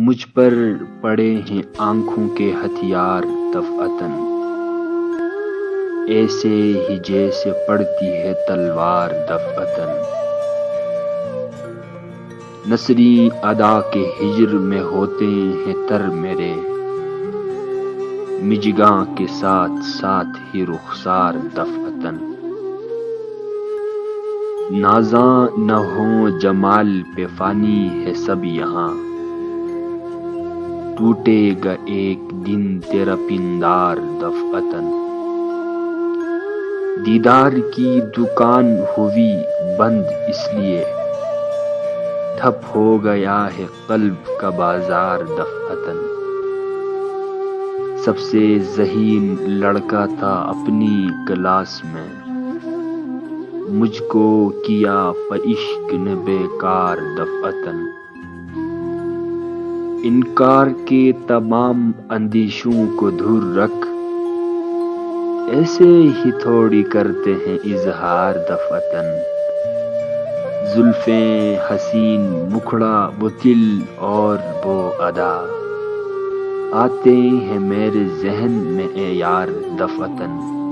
مجھ پر پڑے ہیں آنکھوں کے ہتھیار دفعتاً، ایسے ہی جیسے پڑتی ہے تلوار دفعتاً۔ نثری ادا کے ہجر میں ہوتے ہیں تر میرے، مژگاں کے ساتھ ساتھ ہی رخسار دفعتاً۔ نازاں نہ ہوں جمال پہ فانی ہے سب یہاں، ٹوٹے گا ایک دن تیرا پندار دفعتاً۔ دیدار کی دکان ہوئی بند اس لیے، ٹھپ ہو گیا ہے قلب کا بازار دفعتاً۔ سب سے ذہین لڑکا تھا اپنی کلاس میں، مجھ کو کیا عشق نے بیکار دفعتاً۔ انکار کے تمام اندیشوں کو دور رکھ، ایسے ہی تھوڑی کرتے ہیں اظہار دفعتاً۔ زلفیں حسین مکھڑا وہ دل اور وہ ادا، آتے ہیں میرے ذہن میں اے یار دفعتاً۔